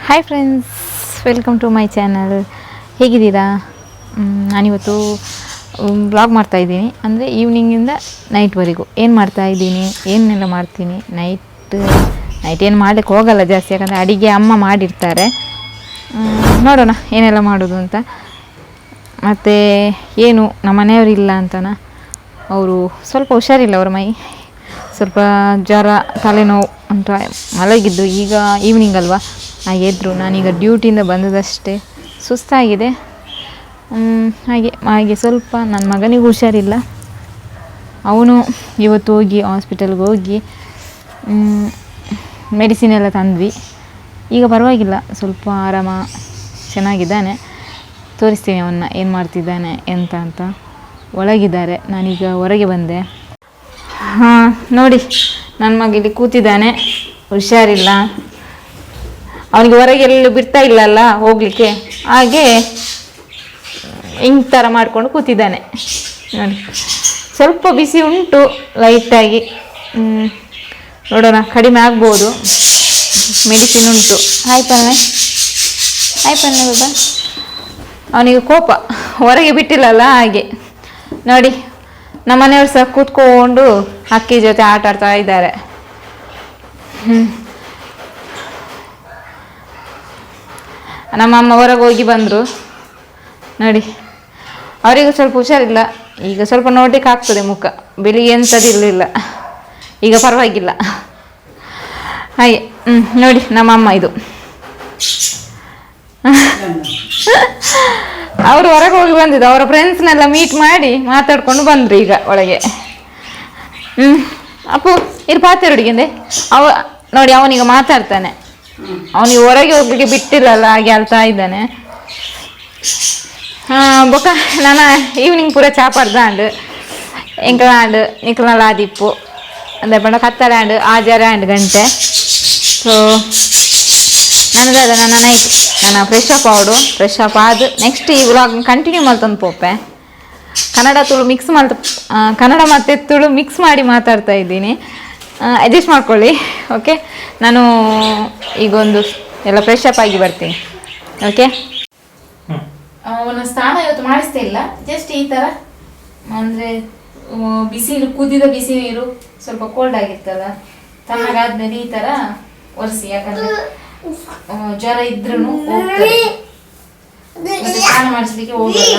Hi friends, welcome to my channel. ಹೇಗಿದ್ದೀರಾ? ನಾನಿವತ್ತು blog ಮಾಡ್ತಾಯಿದ್ದೀನಿ. ಅಂದರೆ ಈವ್ನಿಂಗಿಂದ ನೈಟ್ವರೆಗೂ ಏನು ಮಾಡ್ತಾಯಿದ್ದೀನಿ, ಏನೆಲ್ಲ ಮಾಡ್ತೀನಿ. ನೈಟ್ ಏನು ಮಾಡಲಿಕ್ಕೆ ಹೋಗಲ್ಲ ಜಾಸ್ತಿ, ಯಾಕಂದರೆ ಅಡುಗೆ ಅಮ್ಮ ಮಾಡಿರ್ತಾರೆ. ನೋಡೋಣ ಏನೆಲ್ಲ ಮಾಡೋದು ಅಂತ. ಮತ್ತು ಏನು ನಮ್ಮ ಮನೆಯವರಿಲ್ಲ ಅಂತನ, ಅವರು ಸ್ವಲ್ಪ ಹುಷಾರಿಲ್ಲ, ಅವ್ರ ಮೈ ಸ್ವಲ್ಪ ಜ್ವರ, ತಲೆನೋವು ಅಂತ ಮಲಗಿದ್ದು. ಈಗ ಈವ್ನಿಂಗ್ ಅಲ್ವಾ, ಎದ್ರು. ನಾನೀಗ ಡ್ಯೂಟಿಯಿಂದ ಬಂದದಷ್ಟೇ, ಸುಸ್ತಾಗಿದೆ. ಹಾಗೆ ಸ್ವಲ್ಪ ನನ್ನ ಮಗನಿಗೂ ಹುಷಾರಿಲ್ಲ. ಅವನು ಇವತ್ತು ಹೋಗಿ ಹಾಸ್ಪಿಟಲ್ಗೆ ಹೋಗಿ ಮೆಡಿಸಿನ್ ಎಲ್ಲ ತಂದ್ವಿ. ಈಗ ಪರವಾಗಿಲ್ಲ, ಸ್ವಲ್ಪ ಆರಾಮ, ಚೆನ್ನಾಗಿದ್ದಾನೆ. ತೋರಿಸ್ತೀನಿ ಅವನ್ನ ಏನು ಮಾಡ್ತಿದ್ದಾನೆ ಎಂತ ಅಂತ. ಒಳಗಿದ್ದಾರೆ, ನಾನೀಗ ಹೊರಗೆ ಬಂದೆ. ನೋಡಿ, ನನ್ನ ಮಗ ಇಲ್ಲಿ ಕೂತಿದ್ದಾನೆ, ಹುಷಾರಿಲ್ಲ. ಅವನಿಗೆ ಹೊರಗೆ ಎಲ್ಲೂ ಬಿಡ್ತಾ ಇಲ್ಲಲ್ಲ ಹೋಗಲಿಕ್ಕೆ, ಹಾಗೆ ಹಿಂಗೆ ಥರ ಮಾಡಿಕೊಂಡು ಕೂತಿದ್ದಾನೆ. ನೋಡಿ, ಸ್ವಲ್ಪ ಬಿಸಿ ಉಂಟು ಲೈಟಾಗಿ. ನೋಡೋಣ, ಕಡಿಮೆ ಆಗ್ಬೋದು. ಮೆಡಿಸಿನ್ ಉಂಟು. ಹಾಯ್ ಪನ್ನೆ ಬಾಬಾ. ಅವನಿಗೆ ಕೋಪ, ಹೊರಗೆ ಬಿಟ್ಟಿಲ್ಲಲ್ಲ ಹಾಗೆ. ನೋಡಿ, ನಮ್ಮ ಮನೆಯವರು ಸಹ ಕೂತ್ಕೊಂಡು ಅಕ್ಕಿ ಜೊತೆ ಆಟ ಆಡ್ತಾ ಇದ್ದಾರೆ. ನಮ್ಮಮ್ಮ ಹೊರಗೆ ಹೋಗಿ ಬಂದರು. ನೋಡಿ, ಅವರಿಗೂ ಸ್ವಲ್ಪ ಹುಷಾರಿಲ್ಲ. ಈಗ ಸ್ವಲ್ಪ ನೋಡ್ಲಿಕ್ಕೆ ಆಗ್ತದೆ ಮುಖ, ಬೆಳಿಗ್ಗೆ ಎಂಥದಿರಲಿಲ್ಲ, ಈಗ ಪರವಾಗಿಲ್ಲ. ಹಾಗೆ ನೋಡಿ, ನಮ್ಮಮ್ಮ ಇದು. ಅವರು ಹೊರಗೆ ಹೋಗಿ ಬಂದಿದ್ದು, ಅವರ ಫ್ರೆಂಡ್ಸ್ನೆಲ್ಲ ಮೀಟ್ ಮಾಡಿ ಮಾತಾಡ್ಕೊಂಡು ಬಂದರು ಈಗ ಒಳಗೆ. ಅಪ್ಪು ಇದು ಪಾತೆರೊಡಿಗೆ ನೋಡಿ, ಅವನೀಗ ಮಾತಾಡ್ತಾನೆ. ಅವನಿಗೆ ಹೊರಗೆ ಹೋಗ್ಲಿಕ್ಕೆ ಬಿಟ್ಟಿಲ್ಲಲ್ಲ, ಹಾಗೆ ಅಳ್ತಾ ಇದ್ದಾನೆ. ಬೊಕ್ಕ ನಾನು ಈವ್ನಿಂಗ್ ಪೂರ ಚಾಪರ್ದಾಂಡು ಎಂಕಲಾಂಡು ನಿಕ್ಲಲ್ಲ ಆದಿಪ್ಪು ಅಂದರೆ ಬಣ್ಣ ಕತ್ತಲಾಂಡು ಆಜಾರಾಂಡು ಗಂಟೆ. ಸೊ ನನ್ನದಾದ ನನ್ನ ನೈಟ್ ನಾನು ಫ್ರೆಶ್ ಅಪ್ ಆದು ನೆಕ್ಸ್ಟ್ ಈ ವ್ಲಾಗ್ ಕಂಟಿನ್ಯೂ ಮಾಡ್ತಂದು ಪೋಪೆ. ಕನ್ನಡ ಮತ್ತು ತುಳು ಮಿಕ್ಸ್ ಮಾಡಿ ಮಾತಾಡ್ತಾ ಇದ್ದೀನಿ, ಅಡ್ಜಸ್ಟ್ ಮಾಡ್ಕೊಳ್ಳಿ. ಓಕೆ, ನಾನು ಈಗೊಂದು ಎಲ್ಲ ಫ್ರೆಶ್ ಅಪ್ ಆಗಿ ಬರ್ತೀನಿ. ಓಕೆ, ಅವನ ಸ್ನಾನ ಇವತ್ತು ಮಾಡಿಸ್ತಾ ಇಲ್ಲ, ಜಸ್ಟ್ ಈ ಥರ. ಅಂದರೆ ಬಿಸಿನೀರು, ಕುದಿದ ಬಿಸಿ ನೀರು, ಸ್ವಲ್ಪ ಕೋಲ್ಡ್ ಆಗಿರ್ತಲ್ಲ, ತಣ್ಣಗಾದ್ಮೇಲೆ ಈ ಥರ ಒರೆಸಿ. ಯಾಕಂದರೆ ಜ್ವರ ಇದ್ರೂ ಹೋಗ್ತದೆ, ಮತ್ತೆ ಸ್ನಾನ ಮಾಡಿಸ್ಲಿಕ್ಕೆ ಹೋಗಲ್ಲ.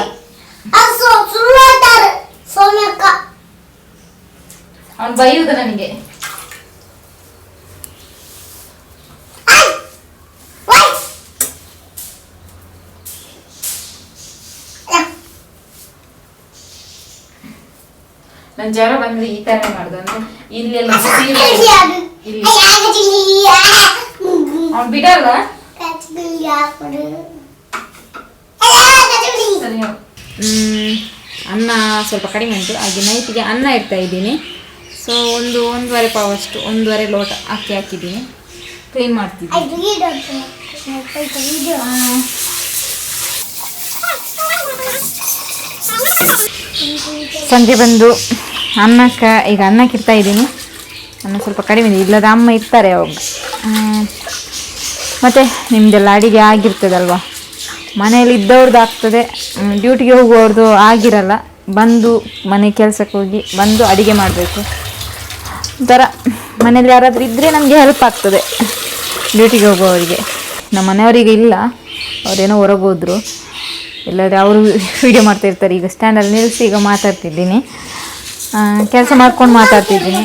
ಅವನು ಬೈಯುವುದು ನನಗೆ. ನನ್ನ ಜ್ವರ ಬಂದ್ರೆ ಈ ತರ ಮಾಡುದು. ಅಂದ್ರೆ ಇಲ್ಲೆಲ್ಲ ಅವ್ನು ಬಿಡಲ್ಲ. ಅನ್ನ ಸ್ವಲ್ಪ ಕಡಿಮೆ ಉಂಟು, ಹಾಗೆ ನೈಟಿಗೆ ಅನ್ನ ಇಡ್ತಾ ಇದ್ದೀನಿ. ಸೊ ಒಂದೂವರೆ ಪಾವಷ್ಟು, 1.5 ಲೋಟ ಅಕ್ಕಿ ಹಾಕಿದ್ದೀನಿ. ಕ್ಲೀನ್ ಮಾಡ್ತಿದ್ದೀನಿ. ಸಂಜೆ ಬಂದು ಈಗ ಅನ್ನಕ್ಕೆ ಇಡ್ತಾ ಇದ್ದೀನಿ. ಅನ್ನ ಸ್ವಲ್ಪ ಕಡಿಮೆ ಇದೆ, ಇಲ್ಲದ ಅಮ್ಮ ಇರ್ತಾರೆ ಅವಾಗ. ಮತ್ತು ನಿಮ್ಮದೆಲ್ಲ ಅಡುಗೆ ಆಗಿರ್ತದಲ್ವ, ಮನೆಯಲ್ಲಿ ಇದ್ದವ್ರದ್ದು ಆಗ್ತದೆ, ಡ್ಯೂಟಿಗೆ ಹೋಗುವವ್ರದ್ದು ಆಗಿರಲ್ಲ. ಬಂದು ಮನೆ ಕೆಲಸಕ್ಕೆ ಹೋಗಿ ಬಂದು ಅಡುಗೆ ಮಾಡಬೇಕು. ಒಂಥರ ಮನೇಲಿ ಯಾರಾದರೂ ಇದ್ದರೆ ನಮಗೆ ಹೆಲ್ಪ್ ಆಗ್ತದೆ ಡ್ಯೂಟಿಗೆ ಹೋಗುವವರಿಗೆ. ನಮ್ಮ ಮನೆಯವರಿಗೆ ಇಲ್ಲ, ಅವರೇನೋ ಹೊರಗೆ ಹೋದರು. ಇಲ್ಲದ್ರೆ ಅವರು ವೀಡಿಯೋ ಮಾಡ್ತಾಯಿರ್ತಾರೆ. ಈಗ ಸ್ಟ್ಯಾಂಡಲ್ಲಿ ನಿಲ್ಲಿಸಿ ಈಗ ಮಾತಾಡ್ತಿದ್ದೀನಿ, ಕೆಲಸ ಮಾಡ್ಕೊಂಡು ಮಾತಾಡ್ತಿದ್ದೀನಿ.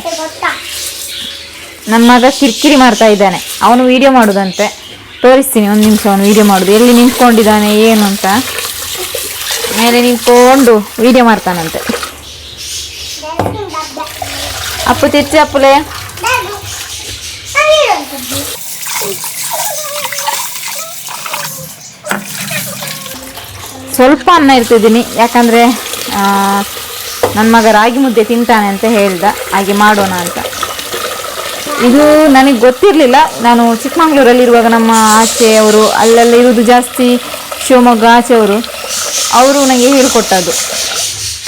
ನನ್ನ ಮಗ ಕಿರಿಕಿರಿ ಮಾಡ್ತಾ ಇದ್ದಾನೆ, ಅವನು ವೀಡಿಯೋ ಮಾಡೋದಂತೆ. ತೋರಿಸ್ತೀನಿ ಒಂದು ನಿಮಿಷ ಅವನು ವೀಡಿಯೋ ಮಾಡೋದು, ಎಲ್ಲಿ ನಿಂತ್ಕೊಂಡಿದ್ದಾನೆ ಏನು ಅಂತ. ಮೇಲೆ ನಿಂತ್ಕೊಂಡು ವೀಡಿಯೋ ಮಾಡ್ತಾನಂತೆ. ಅಪ್ಪು ತಿರ್ಚಿ ಅಪ್ಪುಲೆ. ಸ್ವಲ್ಪ ಅನ್ನ ಇರ್ತಿದ್ದೀನಿ, ಯಾಕಂದರೆ ನನ್ನ ಮಗ ರಾಗಿ ಮುದ್ದೆ ತಿಂತಾನೆ ಅಂತ ಹೇಳ್ದ, ಹಾಗೆ ಮಾಡೋಣ ಅಂತ. ಇದು ನನಗೆ ಗೊತ್ತಿರಲಿಲ್ಲ. ನಾನು ಚಿಕ್ಕಮಂಗ್ಳೂರಲ್ಲಿರುವಾಗ ನಮ್ಮ ಆಚೆಯವರು, ಅಲ್ಲೆಲ್ಲ ಇರೋದು ಜಾಸ್ತಿ ಶಿವಮೊಗ್ಗ ಆಚೆಯವರು, ಅವರು ನನಗೆ ಹೇಳ್ಕೊಟ್ಟದ್ದು.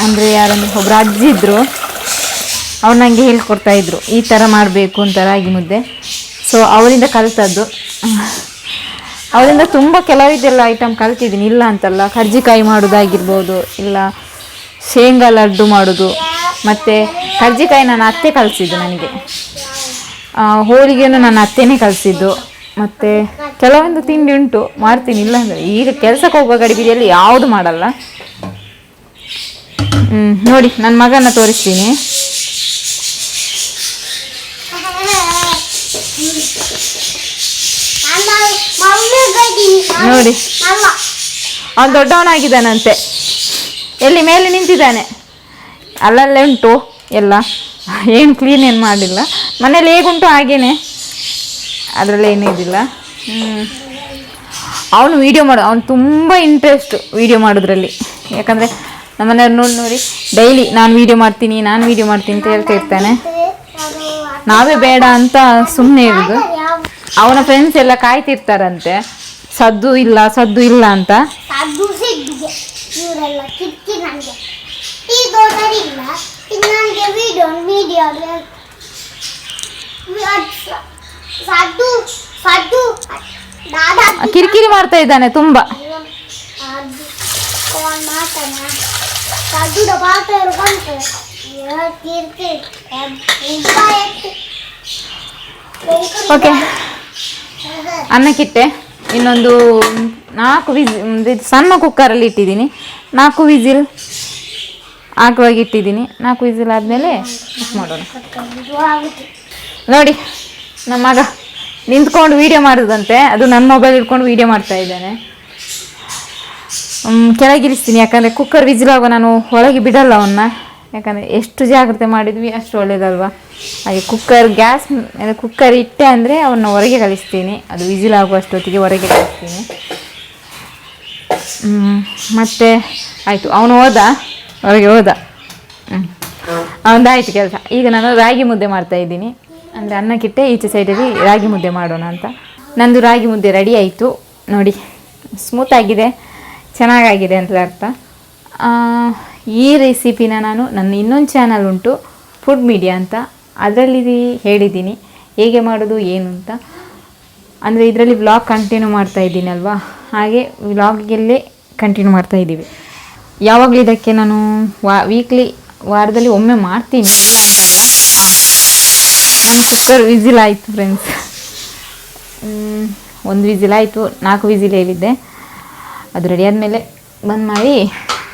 ಅಂದರೆ ಯಾರಂದರೆ ಒಬ್ಬರು ಅಜ್ಜಿ ಇದ್ದರು, ಅವ್ರು ನನಗೆ ಹೇಳ್ಕೊಡ್ತಾಯಿದ್ರು ಈ ಥರ ಮಾಡಬೇಕು ಅಂತ ರಾಗಿ ಮುದ್ದೆ. ಸೊ ಅವರಿಂದ ಕಲಿತದ್ದು. ಅವರಿಂದ ತುಂಬ ಕೆಲವಿದೆಲ್ಲ ಐಟಮ್ ಕಲ್ತಿದ್ದೀನಿ, ಇಲ್ಲ ಅಂತಲ್ಲ. ಕರ್ಜಿಕಾಯಿ ಮಾಡೋದಾಗಿರ್ಬೋದು, ಇಲ್ಲ ಶೇಂಗಾ ಲಡ್ಡು ಮಾಡೋದು. ಮತ್ತು ಕರ್ಜಿಕಾಯಿ ನನ್ನ ಅತ್ತೆ ಕಲಿಸಿದ್ದು ನನಗೆ, ಹೋಳಿಗೆಯನ್ನು ನನ್ನ ಅತ್ತೆನೇ ಕಲಿಸಿದ್ದು. ಮತ್ತು ಕೆಲವೊಂದು ತಿಂಡಿ ಉಂಟು ಮಾಡ್ತೀನಿ, ಇಲ್ಲ ಅಂದರೆ. ಈಗ ಕೆಲಸಕ್ಕೆ ಹೋಗುವ ಗಡಿಬಿಡಿಯಲ್ಲಿ ಯಾವುದು ಮಾಡಲ್ಲ. ನೋಡಿ ನನ್ನ ಮಗನ ತೋರಿಸ್ತೀನಿ. ನೋಡಿ ಅವನು ದೊಡ್ಡವನಾಗಿದ್ದಾನಂತೆ, ಎಲ್ಲಿ ಮೇಲೆ ನಿಂತಿದ್ದಾನೆ. ಅಲ್ಲಲ್ಲೇ ಉಂಟು ಎಲ್ಲ, ಏನು ಕ್ಲೀನ್ ಏನು ಮಾಡಿಲ್ಲ. ಮನೇಲಿ ಹೇಗುಂಟು ಹಾಗೇನೆ, ಅದರಲ್ಲಿ ಏನೂ ಇದಿಲ್ಲ. ಅವನು ವೀಡಿಯೋ ಅವನು ತುಂಬ ಇಂಟ್ರೆಸ್ಟ್ ವೀಡಿಯೋ ಮಾಡೋದ್ರಲ್ಲಿ. ಯಾಕಂದರೆ ನಮ್ಮನೆಯವ್ರು ನೋಡಿ ಡೈಲಿ ನಾನು ವೀಡಿಯೋ ಮಾಡ್ತೀನಿ ಅಂತ ಹೇಳ್ತಾ ಇರ್ತಾನೆ. ನಾವೇ ಬೇಡ ಅಂತ ಸುಮ್ಮನೆ ಇರೋದು. ಅವನ ಫ್ರೆಂಡ್ಸ್ ಎಲ್ಲ ಕಾಯ್ತಿರ್ತಾರಂತೆ, ಸದ್ದು ಇಲ್ಲ ಅಂತ. ಕಿರಿಕಿರಿ ಮಾಡ್ತಾ ಇದ್ದಾನೆ ತುಂಬ. ಓಕೆ, ಅನ್ನಕ್ಕಿಟ್ಟೆ. ಇನ್ನೊಂದು 4 ವಿಸಿಲ್ ಸಣ್ಣ ಕುಕ್ಕರಲ್ಲಿ ಇಟ್ಟಿದ್ದೀನಿ. 4 ವಿಸಿಲ್ ಹಾಕುವಾಗಿ ಇಟ್ಟಿದ್ದೀನಿ. 4 ವಿಸಿಲ್ ಆದಮೇಲೆ ಮಾಡೋಣ. ನೋಡಿ ನಮ್ಮ ಮಗ ನಿಂತ್ಕೊಂಡು ವೀಡಿಯೋ ಮಾಡೋದಂತೆ, ಅದು ನನ್ನ ಮೊಬೈಲ್ ಇಟ್ಕೊಂಡು ವೀಡಿಯೋ ಮಾಡ್ತಾ ಇದ್ದಾನೆ. ಕೆಳಗಿರಿಸ್ತೀನಿ, ಯಾಕಂದರೆ ಕುಕ್ಕರ್ ವಿಸಿಲ್ ಆಗುವ ನಾನು ಒಳಗೆ ಬಿಡಲ್ಲ ಅವನ್ನ. ಯಾಕಂದರೆ ಎಷ್ಟು ಜಾಗ್ರತೆ ಮಾಡಿದ್ವಿ ಅಷ್ಟು ಒಳ್ಳೇದಲ್ವ. ಹಾಗೆ ಕುಕ್ಕರ್ ಇಟ್ಟೆ ಅಂದರೆ ಅವನ್ನ ಹೊರಗೆ ಕಳಿಸ್ತೀನಿ. ಅದು ವಿಸಿಲ್ ಆಗುವಷ್ಟೊತ್ತಿಗೆ ಹೊರಗೆ ಕಳಿಸ್ತೀನಿ. ಮತ್ತು ಆಯಿತು, ಅವನು ಹೊರಗೆ ಹೋದ. ಅವನದಾಯಿತು ಕೆಲಸ. ಈಗ ನಾನು ರಾಗಿ ಮುದ್ದೆ ಮಾಡ್ತಾಯಿದ್ದೀನಿ. ಅಂದರೆ ಅನ್ನಕ್ಕಿಟ್ಟೆ ಈಚೆ ಸೈಡಲ್ಲಿ ರಾಗಿ ಮುದ್ದೆ ಮಾಡೋಣ ಅಂತ. ನಂದು ರಾಗಿ ಮುದ್ದೆ ರೆಡಿ ಆಯಿತು. ನೋಡಿ ಸ್ಮೂತಾಗಿದೆ, ಚೆನ್ನಾಗಾಗಿದೆ ಅಂತ ಅರ್ಥ. ಈ ರೆಸಿಪಿನ ನಾನು ನನ್ನ ಇನ್ನೊಂದು ಚಾನಲ್ ಉಂಟು, ಫುಡ್ ಮೀಡಿಯಾ ಅಂತ, ಅದರಲ್ಲಿ ಹೇಳಿದ್ದೀನಿ ಹೇಗೆ ಮಾಡೋದು ಏನು ಅಂತ. ಅಂದರೆ ಇದರಲ್ಲಿ ವ್ಲಾಗ್ ಕಂಟಿನ್ಯೂ ಮಾಡ್ತಾಯಿದ್ದೀನಲ್ವ, ಹಾಗೆ ವ್ಲಾಗಿಗೆಲ್ಲೇ ಕಂಟಿನ್ಯೂ ಮಾಡ್ತಾಯಿದ್ದೀವಿ. ಯಾವಾಗಲೂ ಇದಕ್ಕೆ ನಾನು ವಾರದಲ್ಲಿ ಒಮ್ಮೆ ಮಾಡ್ತೀನಿ, ಇಲ್ಲ ಅಂತಲ್ಲ. ನನ್ನ ಕುಕ್ಕರ್ ವಿಸಿಲ್ ಆಯಿತು ಫ್ರೆಂಡ್ಸ್. 1 ವಿಸಿಲ್ ಆಯಿತು, 4 ವಿಸಿಲ್ ಹೇಳಿದ್ದೆ. ಅದು ರೆಡಿ ಆದಮೇಲೆ ಬಂದ್ ಮಾಡಿ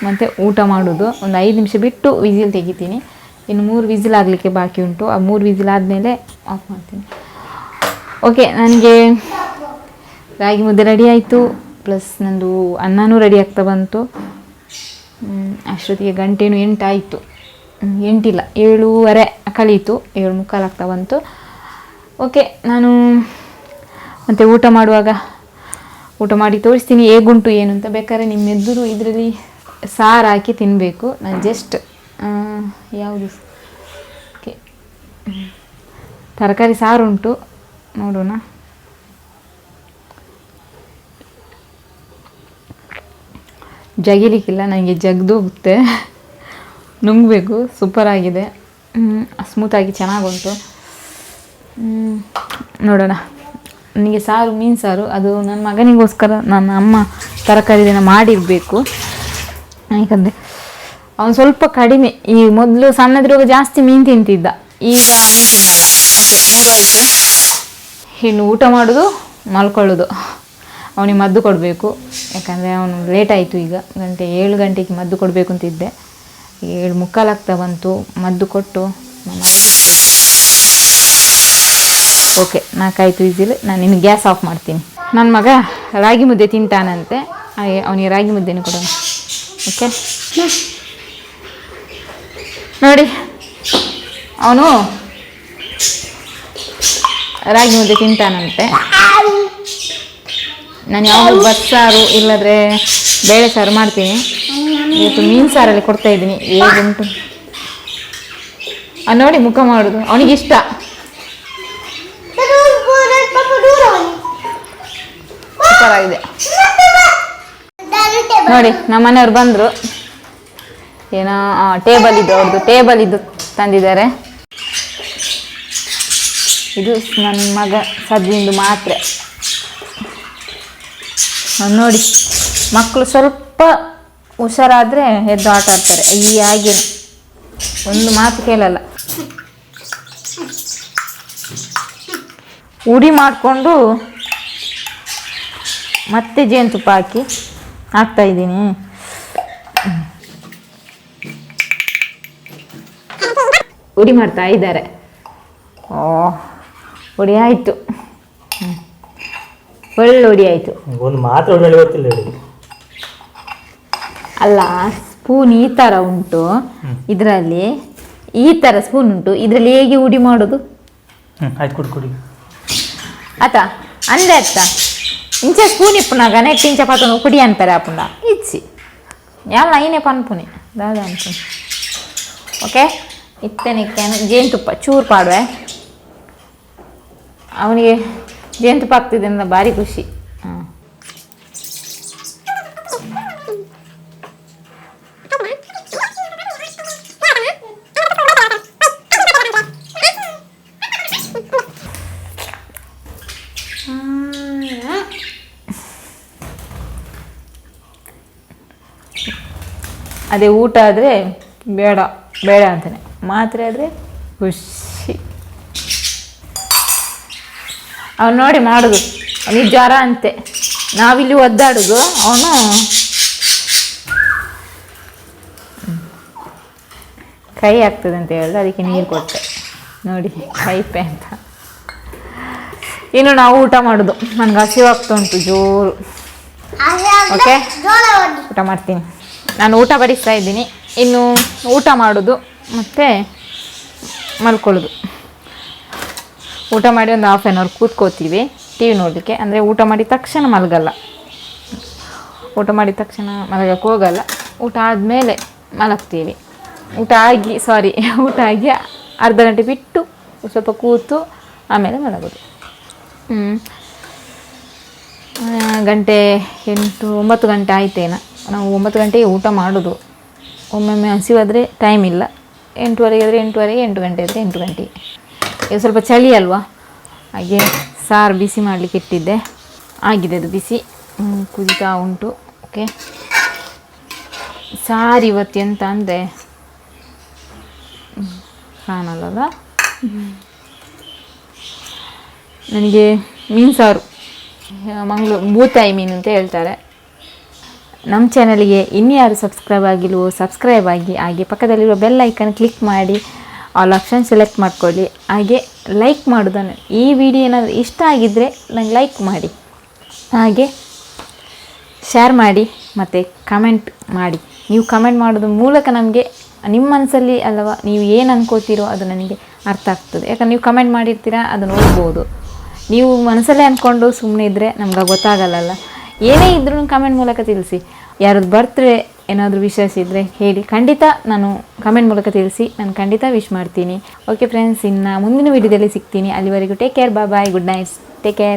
ಮತ್ತು ಊಟ ಮಾಡೋದು. ಒಂದು 5 ನಿಮಿಷ ಬಿಟ್ಟು ವಿಸಿಲ್ ತೆಗಿತೀನಿ. ಇನ್ನು 3 ವಿಸಿಲ್ ಆಗಲಿಕ್ಕೆ ಬಾಕಿ ಉಂಟು. ಆ 3 ವಿಸಿಲ್ ಆದಮೇಲೆ ಆಫ್ ಮಾಡ್ತೀನಿ. ಓಕೆ, ನನಗೆ ರಾಗಿ ಮುದ್ದೆ ರೆಡಿ ಆಯಿತು, ಪ್ಲಸ್ ನಂದು ಅನ್ನನೂ ರೆಡಿ ಆಗ್ತಾ ಬಂತು. ಅಷ್ಟೊತ್ತಿಗೆ ಗಂಟೆನೂ 8 ಆಯಿತು. 8 ಇಲ್ಲ 7:15 ಕಳೀತು, 7:45 ಆಗ್ತಾ ಬಂತು. ಓಕೆ, ನಾನು ಮತ್ತು ಊಟ ಮಾಡಿ ತೋರಿಸ್ತೀನಿ ಹೇಗುಂಟು ಏನು ಅಂತ. ಬೇಕಾದ್ರೆ ನಿಮ್ಮ ಎದುರು ಇದರಲ್ಲಿ ಸಾರು ಹಾಕಿ ತಿನ್ನಬೇಕು. ನಾನು ಜಸ್ಟ್ ಯಾವುದು ಓಕೆ ತರಕಾರಿ ಸಾರು ಉಂಟು, ನೋಡೋಣ. ಜಗಿಲಿಕ್ಕಿಲ್ಲ, ನನಗೆ ಜಗ್ದು ಹೋಗುತ್ತೆ, ನುಂಗಬೇಕು. ಸೂಪರಾಗಿದೆ, ಸ್ಮೂತಾಗಿ ಚೆನ್ನಾಗುಂಟು. ನೋಡೋಣ. ನನಗೆ ಸಾರು, ಮೀನು ಸಾರು, ಅದು ನನ್ನ ಮಗನಿಗೋಸ್ಕರ ನನ್ನ ಅಮ್ಮ ತರಕಾರಿನ ಮಾಡಿರಬೇಕು. ಯಾಕಂದರೆ ಅವನು ಸ್ವಲ್ಪ ಕಡಿಮೆ, ಈ ಮೊದಲು ಸಣ್ಣದಿರುವಾಗ ಜಾಸ್ತಿ ಮೀನು ತಿಂತಿದ್ದ, ಈಗ ಮೀನು ತಿನ್ನಲ್ಲ. ಓಕೆ, 3 ಆಯಿತು. ಇನ್ನು ಊಟ ಮಾಡೋದು, ಮಲ್ಕೊಳ್ಳೋದು. ಅವನಿಗೆ ಮದ್ದು ಕೊಡಬೇಕು, ಯಾಕಂದರೆ ಅವನು ಲೇಟ್ ಆಯಿತು. ಈಗ 7 ಗಂಟೆಗೆ ಮದ್ದು ಕೊಡಬೇಕು ಅಂತಿದ್ದೆ. 7:45 ಆಗ್ತಾ ಬಂತು. ಮದ್ದು ಕೊಟ್ಟು ಮಲಗಿಸ್ತೀನಿ. ಓಕೆ, 4 ಆಯಿತು ವಿಸಿಲ್. ನಾನು ಇನ್ನು ಗ್ಯಾಸ್ ಆಫ್ ಮಾಡ್ತೀನಿ. ನನ್ನ ಮಗ ರಾಗಿ ಮುದ್ದೆ ತಿಂತಾನಂತೆ, ಹಾಗೆ ಅವನಿಗೆ ರಾಗಿ ಮುದ್ದೆನೂ ಕೊಡೋಣ. ಓಕೆ, ನೋಡಿ ಅವನು ರಾಗಿ ಮುದ್ದೆ ತಿಂತಾನಂತೆ. ನಾನು ಯಾವಾಗಲೂ ಬಸ್ಸಾರು ಇಲ್ಲದ್ರೆ ಬೇಳೆ ಸಾರು ಮಾಡ್ತೀನಿ. ಇವತ್ತು ಮೀನು ಸಾರಲ್ಲಿ ಕೊಡ್ತಾಯಿದ್ದೀನಿ. ಹೇಗುಂಟು ನೋಡಿ, ಮುಖ ಮಾಡೋದು ಅವನಿಗೆ ಇಷ್ಟ. ಸೂಪರಾಗಿದೆ ನೋಡಿ. ನಮ್ಮ ಮನೆಯವ್ರು ಬಂದರು, ಏನೋ ಟೇಬಲ್ ಇದ್ದು ತಂದಿದ್ದಾರೆ. ಇದು ನನ್ನ ಮಗ ಸದ್ದಿಂದು ಮಾತ್ರೆ. ನೋಡಿ ಮಕ್ಕಳು ಸ್ವಲ್ಪ ಹುಷಾರಾದರೆ ಎದ್ದು ಆಟ ಆಡ್ತಾರೆ. ಈ ಹಾಗೆ ಒಂದು ಮಾತು ಕೇಳಲ್ಲ. ಉಡಿ ಮಾಡಿಕೊಂಡು ಮತ್ತೆ ಜೇನುತುಪ್ಪ ಹಾಕ್ತಾಯಿದ್ದೀನಿ. ಉಡಿ ಮಾಡ್ತಾ ಇದ್ದಾರೆ. ಉಡಿ ಆಯಿತು. ಒಳ್ಳೆ ಉಡಿ ಆಯಿತು. ಒಂದು ಮಾತ್ರ ಗೊತ್ತಿಲ್ಲ. ಅಲ್ಲ, ಸ್ಪೂನ್ ಈ ಥರ ಉಂಟು, ಇದರಲ್ಲಿ ಈ ಥರ ಸ್ಪೂನ್ ಉಂಟು, ಇದರಲ್ಲಿ ಹೇಗೆ ಉಡಿ ಮಾಡೋದು? ಆಯ್ತು, ಕೊಡಿ ಆತ ಅಂದೆ ಅತ್ತ ಇಂಚೆ ಸ್ಪೂನ್ ಇಪ್ಪುನಾಗ ನೆಟ್ ಇಂಚ ಪಾತನು ಕುಡಿ ಅಂತಾರೆ ಅಪ್ಪುಂಡ ಇಚ್ಚಿ ಎಲ್ಲ ಐನೇ ಪನ್ಪುನಿ ದಾದ ಅನ್ಪುನಿ. ಓಕೆ, ಇತ್ತೇನಿಕ್ಕೇನು ಜೇನುತುಪ್ಪ ಚೂರು ಪಾಡುವೆ. ಅವನಿಗೆ ಜೇನುತುಪ್ಪ ಆಗ್ತಿದೆ ಅಂತ ಭಾರಿ ಖುಷಿ. ಹಾಂ, ಅದೇ ಊಟ ಆದರೆ ಬೇಡ ಬೇಡ ಅಂತಾನೆ, ಮಾತ್ರೆ ಆದರೆ ಖುಷಿ. ಅವನು ನೋಡಿ ಮಾಡೋದು, ಅವನಿಗೆ ಜ್ವರ ಅಂತೆ, ನಾವಿಲ್ಲಿ ಒದ್ದಾಡೋದು, ಅವನು ಕೈ ಆಗ್ತದೆ ಅಂತ ಹೇಳಿದ್ರೆ ಅದಕ್ಕೆ ನೀರು ಕೊಟ್ಟೆ. ನೋಡಿ ಕೈಪೆ ಅಂತ. ಇನ್ನು ನಾವು ಊಟ ಮಾಡೋದು. ನನಗೆ ಹಸಿವಾಗ್ತಾ ಉಂಟು ಜೋರು. ಓಕೆ, ಊಟ ಮಾಡ್ತೀನಿ. ನಾನು ಊಟ ಬಡಿಸ್ತಾ ಇದ್ದೀನಿ. ಇನ್ನು ಊಟ ಮಾಡೋದು ಮತ್ತು ಮಲ್ಕೊಳ್ಳೋದು. ಊಟ ಮಾಡಿ ಒಂದು ಹಾಫ್ ಆನ್ ಅವರ್ ಕೂತ್ಕೋತೀವಿ ಟಿ ವಿ ನೋಡಲಿಕ್ಕೆ. ಅಂದರೆ ಊಟ ಮಾಡಿದ ತಕ್ಷಣ ಮಲಗಲ್ಲ, ಊಟ ಮಾಡಿದ ತಕ್ಷಣ ಮಲಗಕ್ಕೆ ಹೋಗಲ್ಲ. ಊಟ ಆದಮೇಲೆ ಮಲಗ್ತೀವಿ. ಊಟ ಆಗಿ ಅರ್ಧ ಗಂಟೆ ಬಿಟ್ಟು ಸ್ವಲ್ಪ ಕೂತು ಆಮೇಲೆ ಮಲಗೋದು. ಗಂಟೆ 9 ಗಂಟೆ ಆಯ್ತೇನ. ನಾವು 9 ಗಂಟೆಗೆ ಊಟ ಮಾಡೋದು. ಒಮ್ಮೊಮ್ಮೆ ಹಸಿವಾದರೆ ಟೈಮ್ ಇಲ್ಲ, 8:30 ಆದರೆ 8:30, 8 ಗಂಟೆ ಆದರೆ 8 ಗಂಟೆಗೆ. ಈಗ ಸ್ವಲ್ಪ ಚಳಿ ಅಲ್ವಾ, ಹಾಗೆ ಸಾರು ಬಿಸಿ ಮಾಡಲಿಕ್ಕೆ ಇಟ್ಟಿದ್ದೆ, ಆಗಿದೆ ಅದು ಬಿಸಿ, ಕುದಿತಾ ಉಂಟು. ಓಕೆ, ಸಾರು ಇವತ್ತು ಎಂತ ಅಂದರೆ ಕಾಣಲ್ಲ, ನನಗೆ ಮೀನು ಸಾರು, ಮಂಗಳೂರು ಬೂತಾಯಿ ಮೀನು ಅಂತ ಹೇಳ್ತಾರೆ. ನಮ್ಮ ಚಾನಲ್ಗೆ ಇನ್ಯಾರು ಸಬ್ಸ್ಕ್ರೈಬ್ ಆಗಿ, ಹಾಗೆ ಪಕ್ಕದಲ್ಲಿರುವ ಬೆಲ್ ಐಕನ್ ಕ್ಲಿಕ್ ಮಾಡಿ ಆಲ್ ಆಪ್ಷನ್ ಸೆಲೆಕ್ಟ್ ಮಾಡ್ಕೊಳ್ಳಿ. ಹಾಗೆ ಲೈಕ್ ಮಾಡೋದನ್ನು, ಈ ವಿಡಿಯೋ ಏನಾದರೂ ಇಷ್ಟ ಆಗಿದ್ದರೆ ನಂಗೆ ಲೈಕ್ ಮಾಡಿ, ಹಾಗೆ ಶೇರ್ ಮಾಡಿ ಮತ್ತು ಕಮೆಂಟ್ ಮಾಡಿ. ನೀವು ಕಮೆಂಟ್ ಮಾಡೋದ್ರ ಮೂಲಕ ನಮಗೆ ನಿಮ್ಮ ಮನಸ್ಸಲ್ಲಿ ಅಲ್ಲವಾ ನೀವು ಏನು ಅನ್ಕೋತೀರೋ ಅದು ನನಗೆ ಅರ್ಥ ಆಗ್ತದೆ. ಯಾಕಂದ್ರೆ ನೀವು ಕಮೆಂಟ್ ಮಾಡಿರ್ತೀರಾ, ಅದನ್ನು ಓದ್ಬೋದು. ನೀವು ಮನಸ್ಸಲ್ಲೇ ಅಂದ್ಕೊಂಡು ಸುಮ್ಮನೆ ಇದ್ದರೆ ನಮ್ಗೆ ಗೊತ್ತಾಗಲ್ಲ. ಏನೇ ಇದ್ರೂ ಕಮೆಂಟ್ ಮೂಲಕ ತಿಳಿಸಿ. ಯಾರದ್ದು ಬರ್ತ್ಡೇ ಏನಾದರೂ ವಿಶೇಷ ಇದ್ದರೆ ಹೇಳಿ, ಖಂಡಿತ ನಾನು ಕಮೆಂಟ್ ಮೂಲಕ ತಿಳಿಸಿ, ನಾನು ಖಂಡಿತ ವಿಶ್ ಮಾಡ್ತೀನಿ. ಓಕೆ ಫ್ರೆಂಡ್ಸ್, ಇನ್ನು ಮುಂದಿನ ವಿಡಿಯೋದಲ್ಲಿ ಸಿಗ್ತೀನಿ. ಅಲ್ಲಿವರೆಗೂ ಟೇಕ್ ಕೇರ್, ಬಾಯ್, ಗುಡ್ ನೈಟ್, ಟೇಕ್ ಕೇರ್.